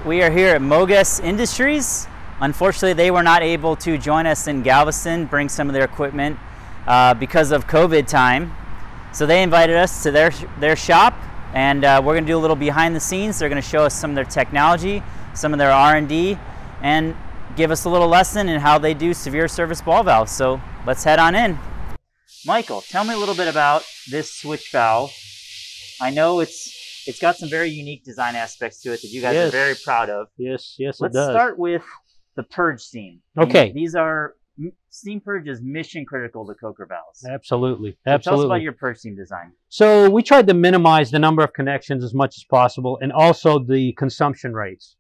We are here at MOGAS Industries. Unfortunately, they were not able to join us in Galveston, bring some of their equipment because of COVID time. So they invited us to their shop, and we're going to do a little behind the scenes. They're going to show us some of their technology, some of their R&D, and give us a little lesson in how they do severe service ball valves. So let's head on in. Michael, tell me a little bit about this switch valve. I know it's got some very unique design aspects to it that you guys are very proud of. Yes, it does. Let's start with the purge steam. Okay. These are, steam purge is mission critical to coker valves. Absolutely. So Absolutely. tell us about your purge steam design. So we tried to minimize the number of connections as much as possible, and also the consumption rates.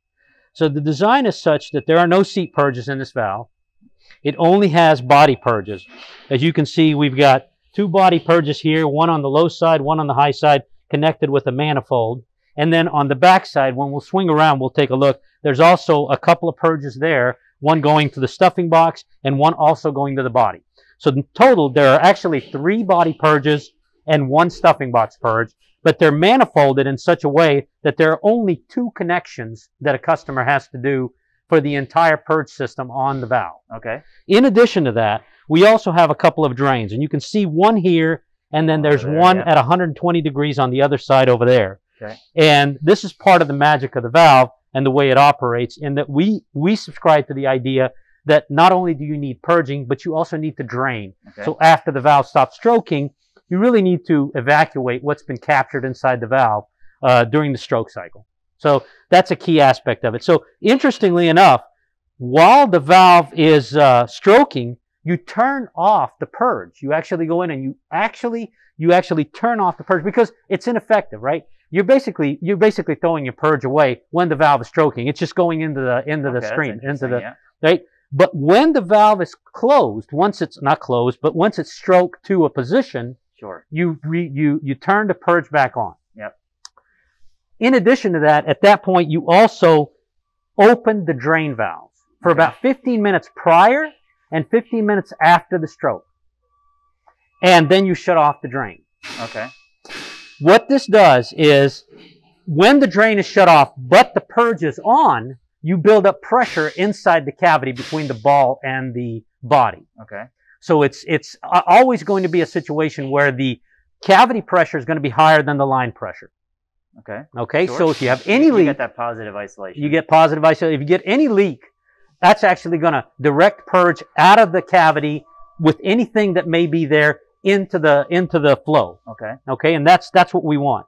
So the design is such that there are no seat purges in this valve. It only has body purges. As you can see, we've got two body purges here, one on the low side, one on the high side, connected with a manifold. And then on the back side, when we'll swing around, we'll take a look. There's also a couple of purges there, one going to the stuffing box and one also going to the body. So in total, there are actually 3 body purges and 1 stuffing box purge, but they're manifolded in such a way that there are only 2 connections that a customer has to do for the entire purge system on the valve. Okay. In addition to that, we also have a couple of drains, and you can see one here, and then there's one at 120 degrees on the other side over there. Okay. And this is part of the magic of the valve and the way it operates, in that we subscribe to the idea that not only do you need purging, but you also need to drain. Okay. So after the valve stops stroking, you really need to evacuate what's been captured inside the valve during the stroke cycle. So that's a key aspect of it. So interestingly enough, while the valve is stroking, you turn off the purge. You actually go in and you actually turn off the purge, because it's ineffective, right? You're basically throwing your purge away when the valve is stroking. It's just going into the stream, right? But when the valve is closed, once it's not closed, but once it's stroked to a position, sure, you turn the purge back on. Yep. In addition to that, at that point, you also open the drain valves for about 15 minutes prior and 15 minutes after the stroke. And then you shut off the drain. Okay. What this does is, when the drain is shut off, but the purge is on, you build up pressure inside the cavity between the ball and the body. Okay. So it's always going to be a situation where the cavity pressure is going to be higher than the line pressure. Okay. Okay. Sure. So if you have any leak, you get that positive isolation. you get positive isolation. If you get any leak, that's actually going to direct purge out of the cavity with anything that may be there into the flow. Okay. Okay. And that's what we want.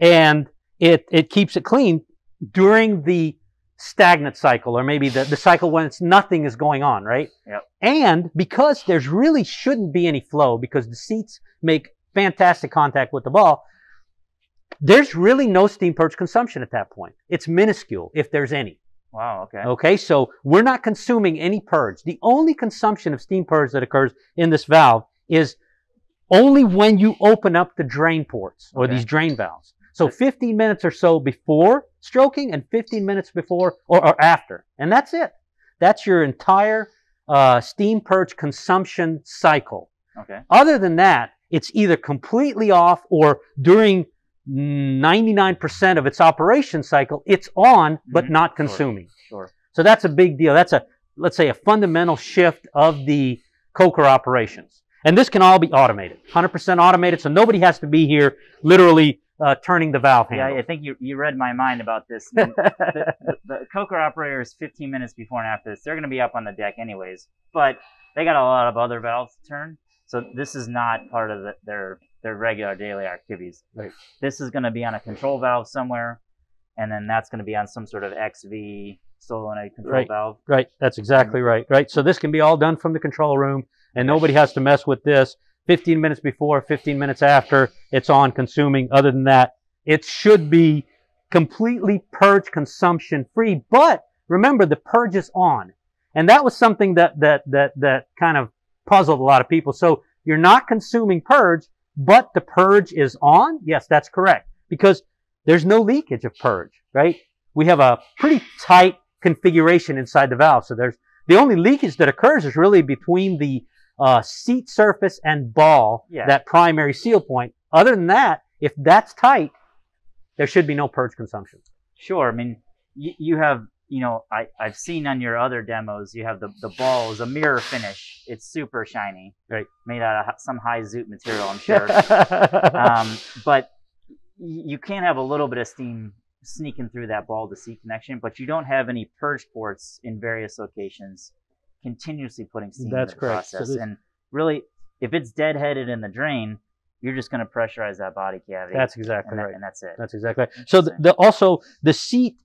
And it keeps it clean during the stagnant cycle, or maybe the cycle when nothing is going on, right? Yep. And because there's really shouldn't be any flow, because the seats make fantastic contact with the ball, there's really no steam purge consumption at that point. It's minuscule, if there's any. Wow, okay. Okay, so we're not consuming any purge. The only consumption of steam purge that occurs in this valve is only when you open up the drain ports, or these drain valves. So 15 minutes or so before stroking and 15 minutes before or after. And that's it. That's your entire steam purge consumption cycle. Okay. Other than that, it's either completely off, or during 99% of its operation cycle, it's on but not consuming. Sure. So that's a big deal. That's let's say a fundamental shift of the coker operations. And this can all be automated, 100% automated, so nobody has to be here literally turning the valve handle. Yeah, I think you read my mind about this. The coker operators 15 minutes before and after this, they're going to be up on the deck anyways, but they got a lot of other valves to turn, so this is not part of their regular daily activities. Right. This is going to be on a control valve somewhere, and then that's going to be on some sort of XV solenoid control valve. Right, that's exactly right. Right, so this can be all done from the control room, and nobody has to mess with this. 15 minutes before, 15 minutes after, it's on consuming. Other than that, it should be completely purge consumption free. But remember, the purge is on. And that was something that kind of puzzled a lot of people. So you're not consuming purge, but the purge is on? Yes, that's correct. Because there's no leakage of purge, right? We have a pretty tight configuration inside the valve. So the only leakage that occurs is really between the seat surface and ball, that primary seal point. Other than that, if that's tight, there should be no purge consumption. Sure. I mean, you have, I've seen on your other demos, you have the ball is a mirror finish. It's super shiny, Right. Made out of some high zoot material, I'm sure. But you can have a little bit of steam sneaking through that ball to seat connection, but you don't have any purge ports in various locations continuously putting steam in the process. And really, if it's deadheaded in the drain, you're just going to pressurize that body cavity. That's exactly right. And that's it. That's exactly right. So also the seat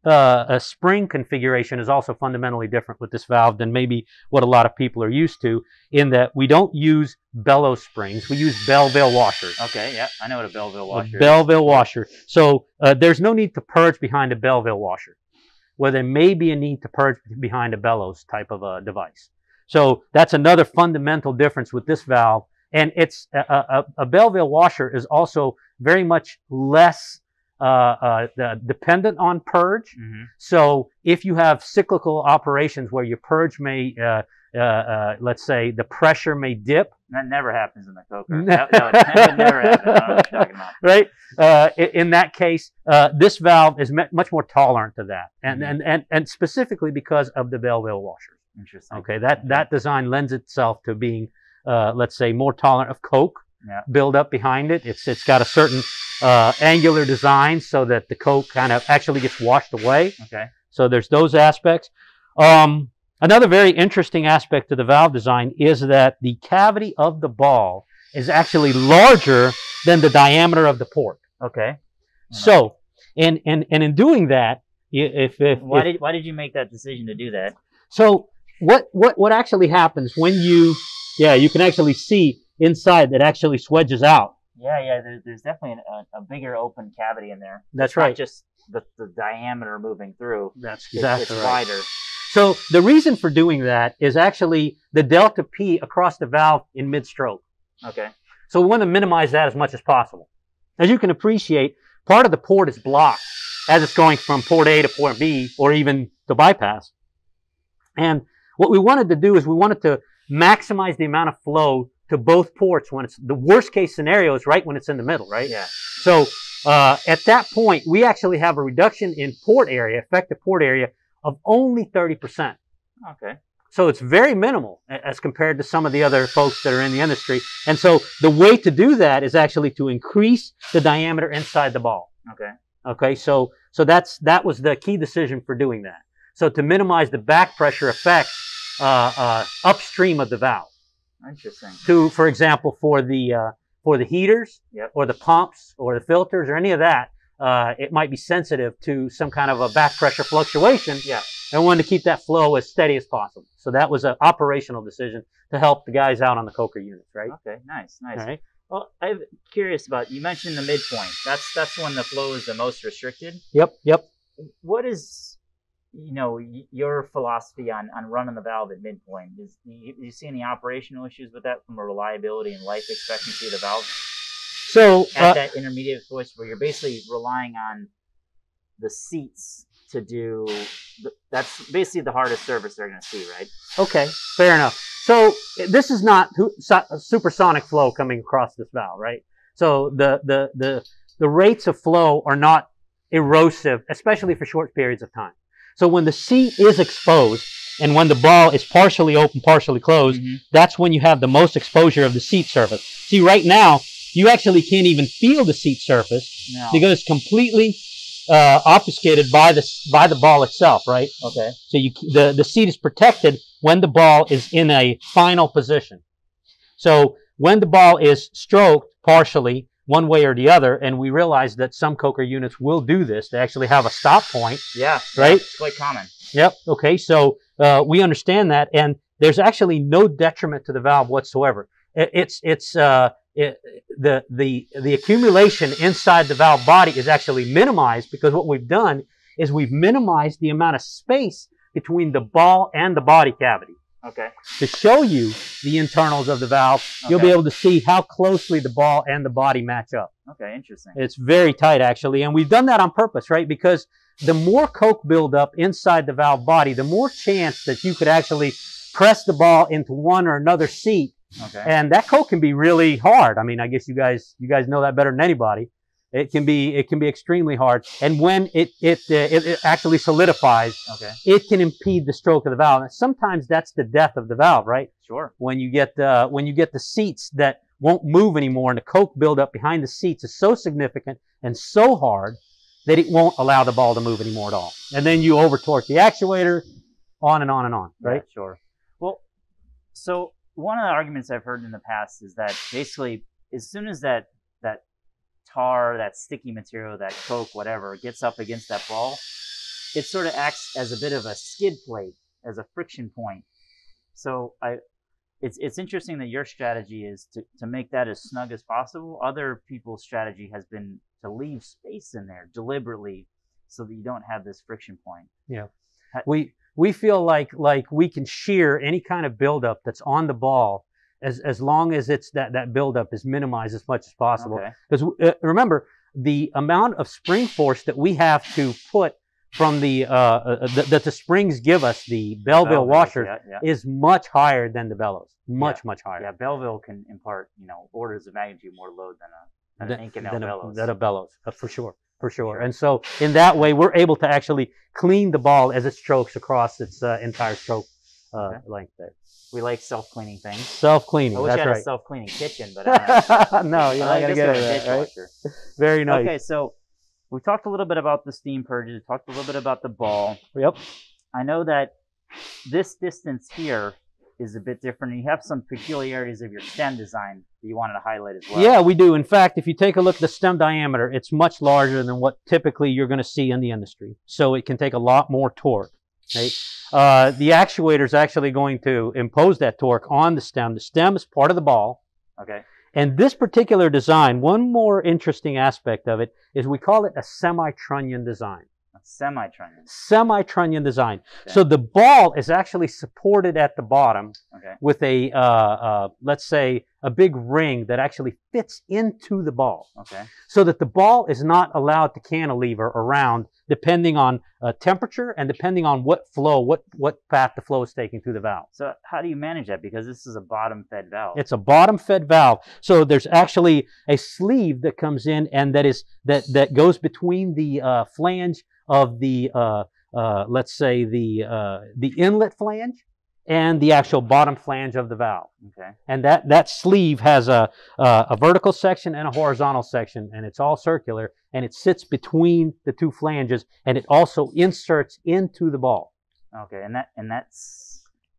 spring configuration is also fundamentally different with this valve than maybe what a lot of people are used to, in that we don't use bellows springs. We use Belleville washers. Okay, yeah, I know what a Belleville washer is. Belleville washer. So there's no need to purge behind a Belleville washer, where there may be a need to purge behind a bellows type of a device. So that's another fundamental difference with this valve. And it's a Belleville washer is also very much less dependent on purge. Mm-hmm. So if you have cyclical operations where your purge may, let's say, the pressure may dip. That never happens in the coker. That would never happen. I don't know what you're talking about. Right? In that case, this valve is much more tolerant to that, and specifically because of the Belleville washers. Interesting. Okay, that design lends itself to being, let's say, more tolerant of coke build up behind it. It's got a certain angular design so that the coke kind of actually gets washed away. Okay. So there's those aspects. Another very interesting aspect of the valve design is that the cavity of the ball is actually larger than the diameter of the port. Okay. So, and in doing that, why did you make that decision to do that? So what actually happens when you can actually see inside that actually swedges out. Yeah, there's definitely a bigger open cavity in there. That's it's right. Not just the diameter moving through. That's exactly it's right. wider. So the reason for doing that is actually the delta P across the valve in mid-stroke. Okay. So we want to minimize that as much as possible. As you can appreciate, part of the port is blocked as it's going from port A to port B or even to bypass. And what we wanted to do is we wanted to maximize the amount of flow to both ports when it's the worst case scenario is right when it's in the middle, right? Yeah. So at that point, we actually have a reduction in port area, effective port area, of only 30%. Okay. So it's very minimal as compared to some of the other folks that are in the industry. And so the way to do that is actually to increase the diameter inside the ball. Okay. Okay. So that was the key decision for doing that. So to minimize the back pressure effects upstream of the valve. Interesting. For example, for the heaters, or the pumps, or the filters, or any of that, it might be sensitive to some kind of a back pressure fluctuation. Yeah. And wanted to keep that flow as steady as possible. So that was an operational decision to help the guys out on the coker units, right? Okay, nice. All right. Well, I'm curious about, you mentioned the midpoint. That's when the flow is the most restricted. Yep. What is, your philosophy on running the valve at midpoint? Do you see any operational issues with that from a reliability and life expectancy of the valve? So at that intermediate switch where you're basically relying on the seats to do, that's basically the hardest service they're going to see, right? Okay, fair enough. So this is not supersonic flow coming across this valve, right? So the rates of flow are not erosive, especially for short periods of time. So when the seat is exposed and when the ball is partially open, partially closed, that's when you have the most exposure of the seat surface. See, right now, you actually can't even feel the seat surface because it's completely obfuscated by the ball itself, right? Okay. So the seat is protected when the ball is in a final position. So when the ball is stroked partially, one way or the other, and we realize that some coker units will do this, they actually have a stop point. Yeah. Right? It's quite common. Yep. Okay. So we understand that, and there's actually no detriment to the valve whatsoever. The accumulation inside the valve body is actually minimized because what we've done is we've minimized the amount of space between the ball and the body cavity. Okay. To show you the internals of the valve, you'll be able to see how closely the ball and the body match up. Okay, interesting. It's very tight, actually, and we've done that on purpose, right? Because the more coke buildup inside the valve body, the more chance that you could actually press the ball into one or another seat. Okay. And that coke can be really hard. I mean, I guess you guys know that better than anybody. It can be extremely hard, and when it actually solidifies, Okay. it can impede the stroke of the valve. And sometimes that's the death of the valve, right? Sure. When you get the seats that won't move anymore, and the coke buildup behind the seats is so significant and so hard that it won't allow the ball to move anymore at all. And then you over torque the actuator, on and on and on, right? Yeah, sure. Well, so one of the arguments I've heard in the past is that basically, as soon as that tar, that sticky material, that coke, whatever, gets up against that ball, it sort of acts as a bit of a skid plate, as a friction point. So it's interesting that your strategy is to make that as snug as possible. Other people's strategy has been to leave space in there deliberately so that you don't have this friction point. Yeah. We feel like we can shear any kind of buildup that's on the ball as long as it's that buildup is minimized as much as possible. Because remember, the amount of spring force that we have to put from that the springs give us, the Belleville washers, is much higher than the bellows. Much higher. Yeah, Belleville can impart, orders of magnitude more load than an Inconel bellows. Than a bellows, for sure. For sure. And so in that way, we're able to actually clean the ball as it strokes across its entire stroke length there. We like self-cleaning things. Self-cleaning, I wish that's I had right. a self-cleaning kitchen, but I don't know. No, you're not going to get it that, right? Very nice. Okay, so we talked a little bit about the steam purges. We talked a little bit about the ball. Yep. I know that this distance here is a bit different. You have some peculiarities of your stem design that you wanted to highlight as well. Yeah, we do. In fact, if you take a look at the stem diameter, it's much larger than what typically you're going to see in the industry. So it can take a lot more torque. Right? The actuator is actually going to impose that torque on the stem. The stem is part of the ball. Okay. And this particular design, one more interesting aspect of it is we call it a semi-trunnion design. Semi-trunnion. Semi-trunnion design. Okay. So the ball is actually supported at the bottom with a, let's say, a big ring that actually fits into the ball. Okay. So that the ball is not allowed to cantilever around depending on temperature and depending on what path the flow is taking through the valve. So how do you manage that? Because this is a bottom-fed valve. It's a bottom-fed valve. So there's actually a sleeve that comes in and that goes between the flange of the let's say the inlet flange and the actual bottom flange of the valve. Okay. And that sleeve has a vertical section and a horizontal section, and it's all circular, and it sits between the two flanges, and it also inserts into the ball. Okay, and that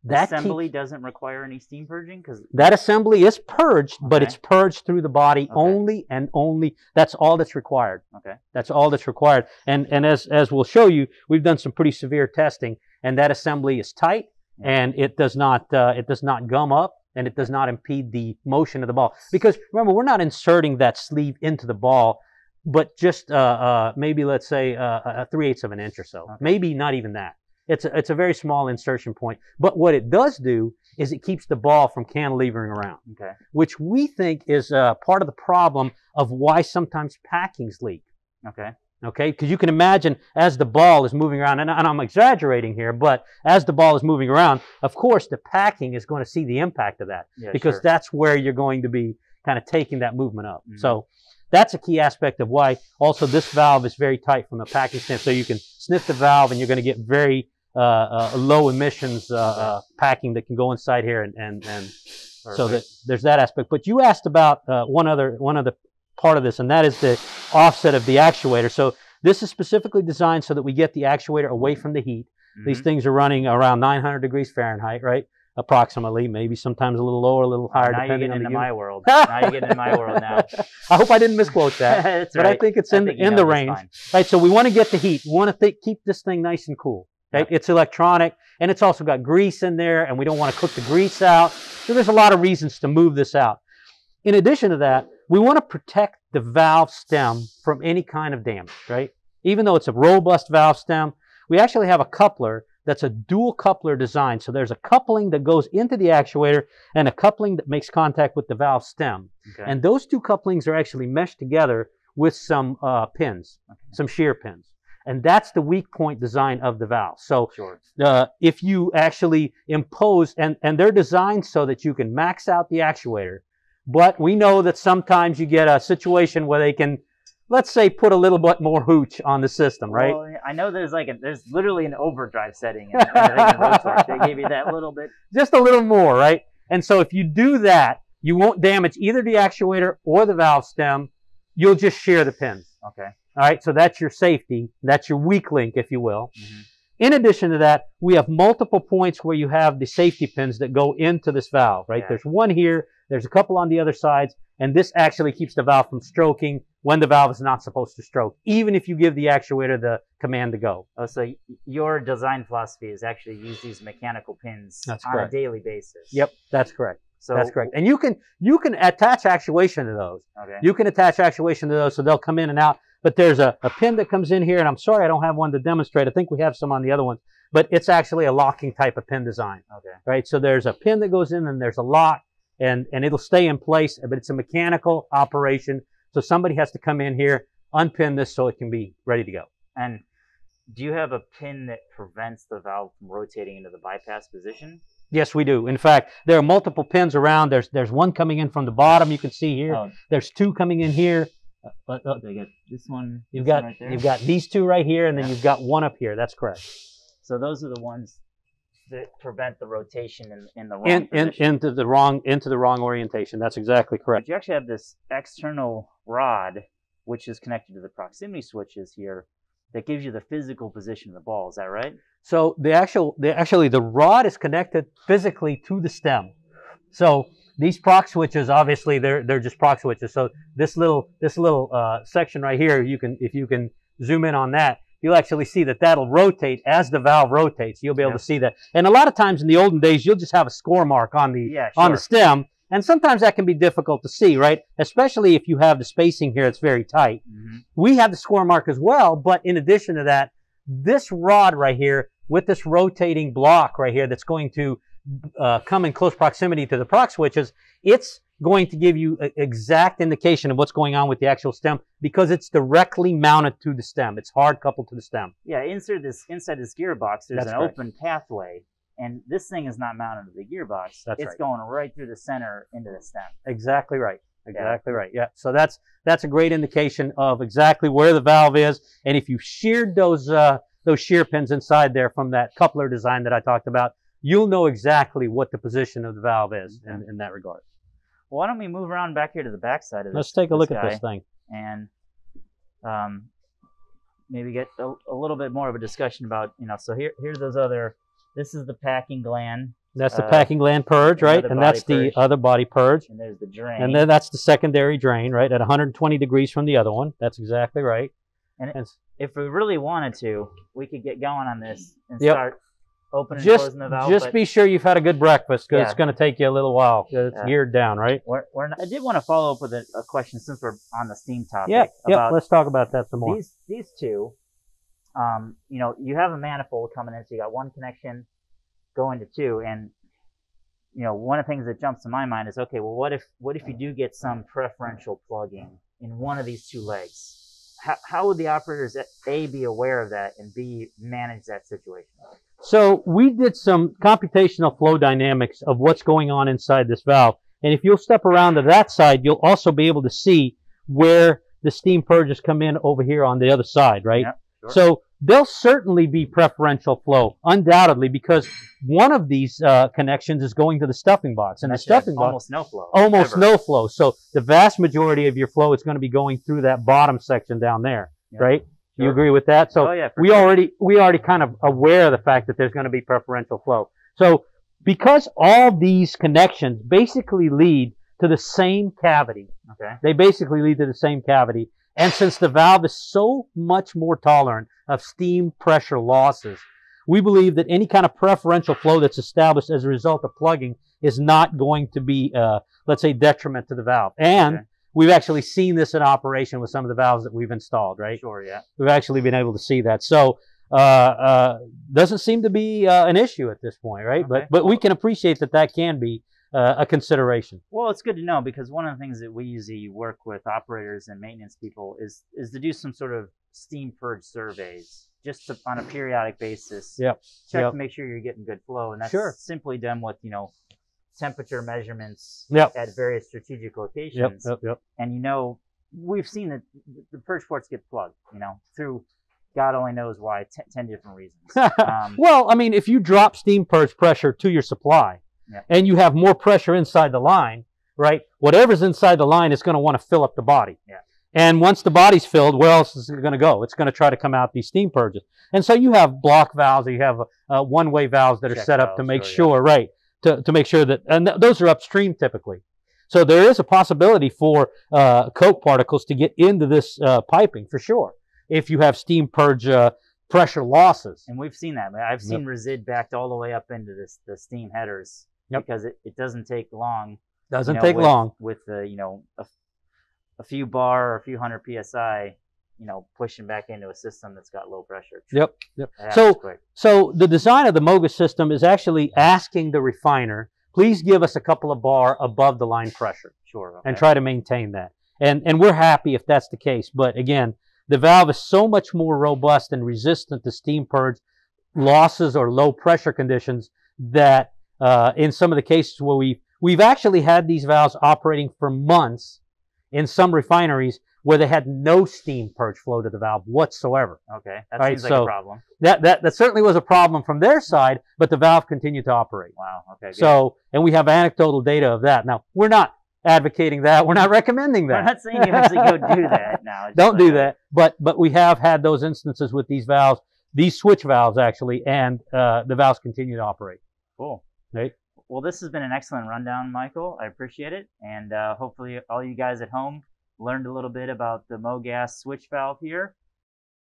assembly doesn't require any steam purging? That assembly is purged, but it's purged through the body only and only. That's all that's required. Okay. That's all that's required. And as we'll show you, we've done some pretty severe testing, and that assembly is tight, and it does not gum up, and it does not impede the motion of the ball. Because remember, we're not inserting that sleeve into the ball, but just maybe let's say a 3/8 of an inch or so. Okay. Maybe not even that. It's a very small insertion point. But what it does do is it keeps the ball from cantilevering around. Okay. Which we think is part of the problem of why sometimes packings leak. Okay. Okay, because you can imagine as the ball is moving around, and I'm exaggerating here, but as the ball is moving around, of course, the packing is going to see the impact of that, because that's where you're going to be kind of taking that movement up. Mm-hmm. So that's a key aspect of why also this valve is very tight from a packing standpoint. So you can sniff the valve, and you're going to get very low emissions packing that can go inside here, and so that there's that aspect. But you asked about one other part of this, and that is the offset of the actuator. So this is specifically designed so that we get the actuator away from the heat. Mm-hmm. These things are running around 900 degrees Fahrenheit, right? Approximately, maybe sometimes a little lower, a little higher, depending on the unit. Now you're getting into my world now. I hope I didn't misquote that. That's but right. I think it's in the range. Right, so we want to get the heat. We want to keep this thing nice and cool. Right? Yeah. It's electronic, and it's also got grease in there, and we don't want to cook the grease out. So there's a lot of reasons to move this out. In addition to that, we want to protect the valve stem from any kind of damage, right? Even though it's a robust valve stem, we actually have a coupler that's a dual coupler design. So there's a coupling that goes into the actuator and a coupling that makes contact with the valve stem. Okay. And those two couplings are actually meshed together with some pins, some shear pins. And that's the weak point design of the valve. So if you actually impose, and they're designed so that you can max out the actuator, but we know that sometimes you get a situation where they can let's say, put a little bit more hooch on the system, right? Well, I know there's there's literally an overdrive setting in rotor. They give you that little bit. Just a little more, right? And so if you do that, you won't damage either the actuator or the valve stem. You'll just shear the pins. Okay. All right, so that's your safety. That's your weak link, if you will. Mm-hmm. In addition to that, we have multiple points where you have the safety pins that go into this valve, right? Yeah. There's one here, there's a couple on the other sides, and this actually keeps the valve from stroking when the valve is not supposed to stroke, even if you give the actuator the command to go. Oh, so your design philosophy is actually use these mechanical pins on a daily basis. Yep, that's correct. So that's correct. And you can attach actuation to those. Okay. You can attach actuation to those so they'll come in and out. But there's a pin that comes in here, and I'm sorry I don't have one to demonstrate. I think we have some on the other ones. But it's actually a locking type of pin design. Okay. Right? So there's a pin that goes in, and there's a lock, and it'll stay in place, but it's a mechanical operation. So somebody has to come in here, unpin this so it can be ready to go. And do you have a pin that prevents the valve from rotating into the bypass position? Yes, we do. In fact, there are multiple pins around. There's one coming in from the bottom. You can see here. Oh. There's two coming in here. They get this one. You've this got one right there. you've got these two right here, and then you've got one up here. That's correct. So those are the ones that prevent the rotation in the wrong position. Into the wrong orientation. That's exactly correct. But you actually have this external rod, which is connected to the proximity switches here, that gives you the physical position of the ball. Is that right? So the rod is connected physically to the stem. So these proc switches, obviously, they're just proc switches. So this little section right here, if you can zoom in on that, you'll actually see that that'll rotate as the valve rotates. You'll be able to see that. And a lot of times in the olden days, you'll just have a score mark on the stem, and sometimes that can be difficult to see, right? Especially if you have the spacing here; it's very tight. Mm-hmm. We have the score mark as well, but in addition to that, this rod right here with this rotating block right here that's going to come in close proximity to the proc switches, it's going to give you an exact indication of what's going on with the actual stem because it's directly mounted to the stem. It's hard coupled to the stem. Yeah, inside this gearbox, there's an open pathway, and this thing is not mounted to the gearbox. It's going right through the center into the stem. Exactly right. Exactly right. Yeah. So that's a great indication of exactly where the valve is, and if you sheared those shear pins inside there from that coupler design that I talked about, you'll know exactly what the position of the valve is in that regard. Well, why don't we move around back here to the back side of this? Let's take a look at this thing. And maybe get a little bit more of a discussion about, so here's those other, this is the packing gland. That's the packing gland purge, right? And that's the other body purge. And there's the drain. And then that's the secondary drain, right? At 120 degrees from the other one. That's exactly right. And if we really wanted to, we could get going on this and start opening and closing the valve. Just be sure you've had a good breakfast because it's going to take you a little while. It's geared down, right? I did want to follow up with a question since we're on the steam topic. Yeah, let's talk about that some more. These two, you have a manifold coming in, so you got one connection going to two, and one of the things that jumps to my mind is, okay, well, what if you do get some preferential plugging in one of these two legs? How would the operators, A, be aware of that, and B, manage that situation? So we did some computational flow dynamics of what's going on inside this valve. And if you'll step around to that side, you'll also be able to see where the steam purges come in over here on the other side, right? Yep, sure. So there'll certainly be preferential flow, undoubtedly, because one of these connections is going to the stuffing box. And the stuffing box, almost no flow. Almost no flow. So the vast majority of your flow is going to be going through that bottom section down there, right? Sure. You agree with that? So we already kind of aware of the fact that there's going to be preferential flow. So because all these connections basically lead to the same cavity, they basically lead to the same cavity. And since the valve is so much more tolerant of steam pressure losses, we believe that any kind of preferential flow that's established as a result of plugging is not going to be, let's say, detriment to the valve. And we've actually seen this in operation with some of the valves that we've installed, right? Sure, yeah. We've actually been able to see that. So, doesn't seem to be an issue at this point, right? Okay. But we can appreciate that can be a consideration. Well, it's good to know because one of the things that we usually work with operators and maintenance people is to do some sort of steam purge surveys just on a periodic basis. Check to make sure you're getting good flow, and that's simply done with temperature measurements at various strategic locations. And we've seen that the purge ports get plugged, you know, through God only knows why, 10 different reasons. Well, I mean, if you drop steam purge pressure to your supply, yeah, and you have more pressure inside the line, right? Whatever's inside the line is going to want to fill up the body. Yeah. And once the body's filled, where else is it going to go? It's going to try to come out these steam purges. And so you have block valves, or you have one-way valves that are set up to make sure, right, to make sure that, and those are upstream typically. So there is a possibility for coke particles to get into this piping for sure, if you have steam purge pressure losses. And we've seen that. I've seen resid backed all the way up into the steam headers, because it doesn't take long. Doesn't take long. With the, you know, a few bar or a few hundred PSI, you know, pushing back into a system that's got low pressure. Yep. So the design of the MOGAS system is actually asking the refiner, please give us a couple of bar above the line pressure. Sure. Okay. And try to maintain that. And we're happy if that's the case. But again, the valve is so much more robust and resistant to steam purge losses or low pressure conditions that in some of the cases where we've actually had these valves operating for months in some refineries where they had no steam purge flow to the valve whatsoever. Okay, that seems like a problem. That certainly was a problem from their side, but the valve continued to operate. Wow, okay, good. So, and we have anecdotal data of that. Now, we're not advocating that. We're not recommending that. We're not saying you actually go do that now. Don't do that. But we have had those instances with these valves, these switch valves actually, and the valves continue to operate. Cool. Right? Well, this has been an excellent rundown, Michael. I appreciate it. And hopefully all you guys at home learned a little bit about the MOGAS switch valve here.